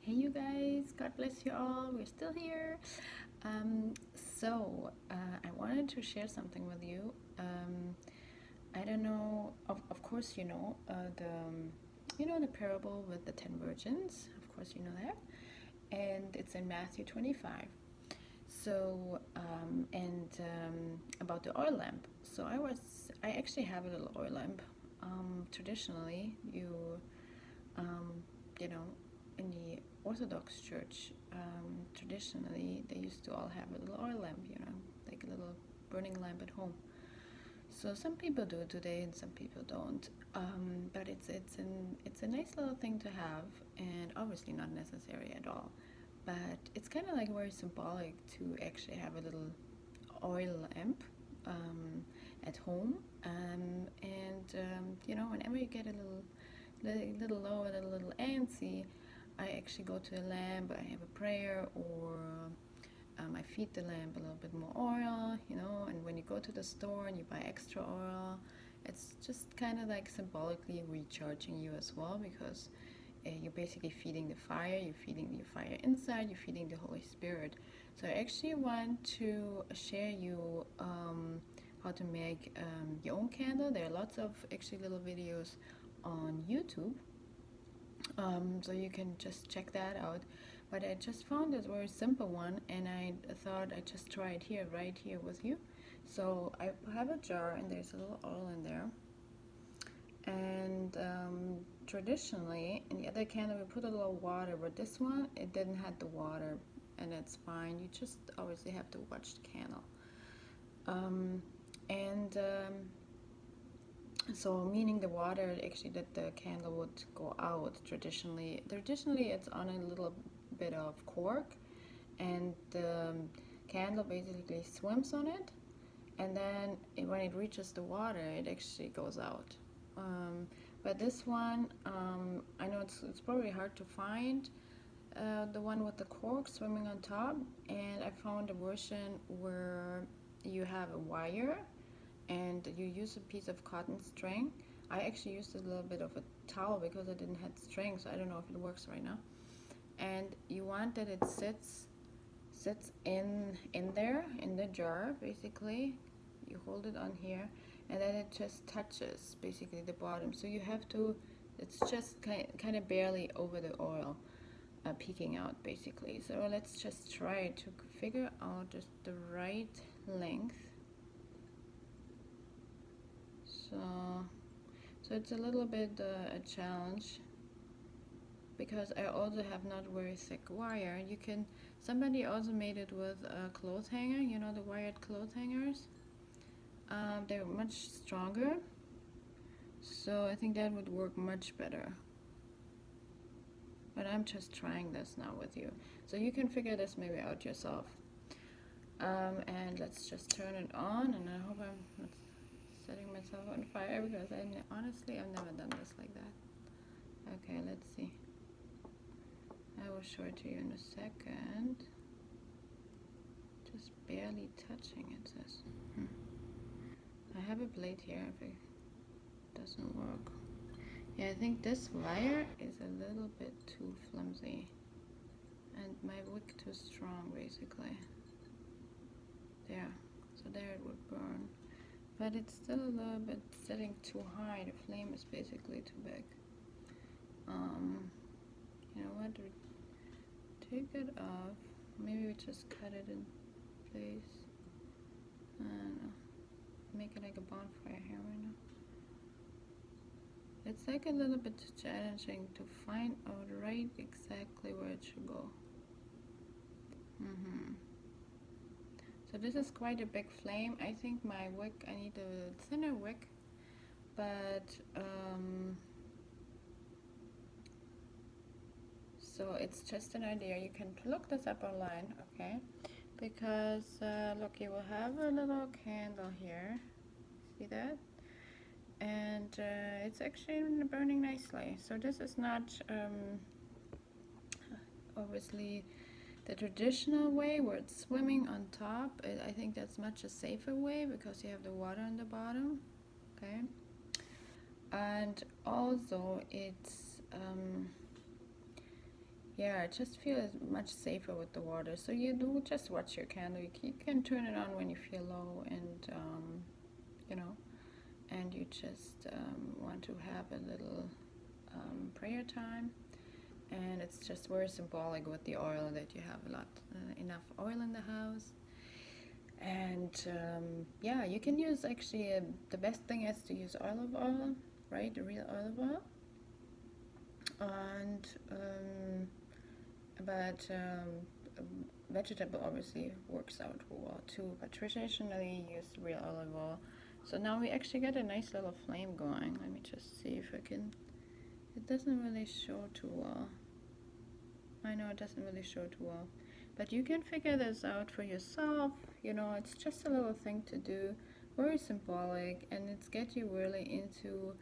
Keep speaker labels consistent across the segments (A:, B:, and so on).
A: Hey, you guys, God bless you all. We're still here. I wanted to share something with you. I don't know, of course, the parable with the 10 virgins. Of course, you know that. And it's in Matthew 25. About the oil lamp. I actually have a little oil lamp. Traditionally, um, you know, in the Orthodox Church, traditionally they used to all have a little oil lamp, like a little burning lamp at home. So some people do it today, and some people don't. But it's a nice little thing to have, and obviously not necessary at all. But it's kind of like very symbolic to actually have a little oil lamp um, at home, whenever you get a little low, a little antsy, I actually go to the lamp, I have a prayer, or I feed the lamp a little bit more oil, and when you go to the store and you buy extra oil, it's just kind of like symbolically recharging you as well, because you're basically feeding the fire, you're feeding your fire inside, you're feeding the Holy Spirit. So I actually want to share you how to make your own candle. There are lots of actually little videos on YouTube, so you can just check that out. But I just found this very simple one, and I thought I'd just try it here, right here with you. So I have a jar, and there's a little oil in there. And traditionally, in the other candle, we put a little water, but this one, it didn't have the water, and it's fine. You just obviously have to watch the candle. Um, and So meaning the water actually that the candle would go out traditionally. Traditionally, it's on a little bit of cork, and the candle basically swims on it, and then when it reaches the water, it actually goes out. But this one, I know it's probably hard to find the one with the cork swimming on top, and I found a version where you have a wire and you use a piece of cotton string. I actually used a little bit of a towel because I didn't have string, so I don't know if it works right now. And you want that it sits in there in the jar. Basically, you hold it on here, and then it just touches basically the bottom. So you have to. It's just kind of barely over the oil, peeking out basically. So let's just try to figure out just the right length. So it's a little bit a challenge, because I also have not very thick wire. Somebody also made it with a clothes hanger, the wired clothes hangers. They're much stronger, so I think that would work much better. But I'm just trying this now with you, so you can figure this maybe out yourself. And let's just turn it on, and I hope I'm not setting myself on fire, because honestly, I've never done this like that. Okay, let's see. I will show it to you in a second. Just barely touching, it says. I have a blade here if it doesn't work. Yeah, I think this wire is a little bit too flimsy, and my wick too strong, basically. There, so there it would burn. But it's still a little bit setting too high. The flame is basically too big. You know what? Take it off. Maybe we just cut it in place. I don't know. Make it like a bonfire here right now. It's like a little bit challenging to find out right exactly where it should go. So this is quite a big flame. I think my wick, I need a thinner wick, but so it's just an idea. You can look this up online, okay? Because look, you will have a little candle here. See that? And it's actually burning nicely. So this is not obviously the traditional way where it's swimming on top. I think that's much a safer way, because you have the water on the bottom, okay? And also it's yeah, it just feels much safer with the water. So you do just watch your candle. You can turn it on when you feel low, and you know, and you just want to have a little prayer time. And it's just very symbolic with the oil that you have a lot, enough oil in the house. And yeah, you can use actually the best thing is to use olive oil, right? The real olive oil. And but vegetable obviously works out well too, but traditionally use real olive oil. So now we actually got a nice little flame going. Let me just see if I can. It doesn't really show too well. I know it doesn't really show too well, but you can figure this out for yourself. You know, it's just a little thing to do, very symbolic, and it's get you really into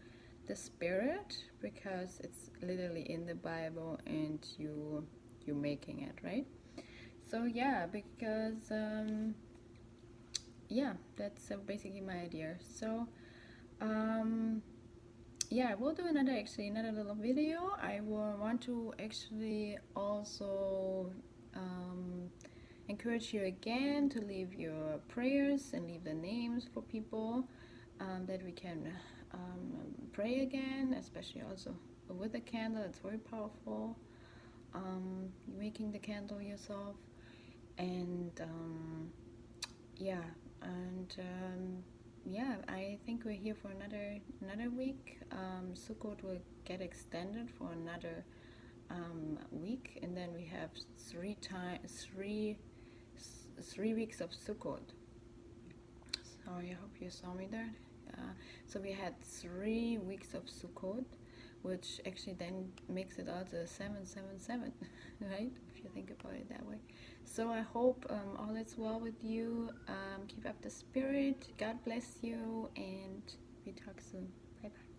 A: the spirit because it's literally in the Bible, and you're making it, right? So yeah, because yeah, that's basically my idea. So yeah, we'll do another little video. I will want to actually also encourage you again to leave your prayers and leave the names for people that we can pray again, especially also with a candle. It's very powerful. Making the candle yourself, and yeah, and yeah, I think we're here for another week. Sukkot will get extended for another week, and then we have three weeks of Sukkot. Sorry, I hope you saw me there. So we had 3 weeks of Sukkot, which actually then makes it also 777, right? If you think about it that way. So I hope all is well with you. Keep up the spirit. God bless you, and we talk soon. Bye bye.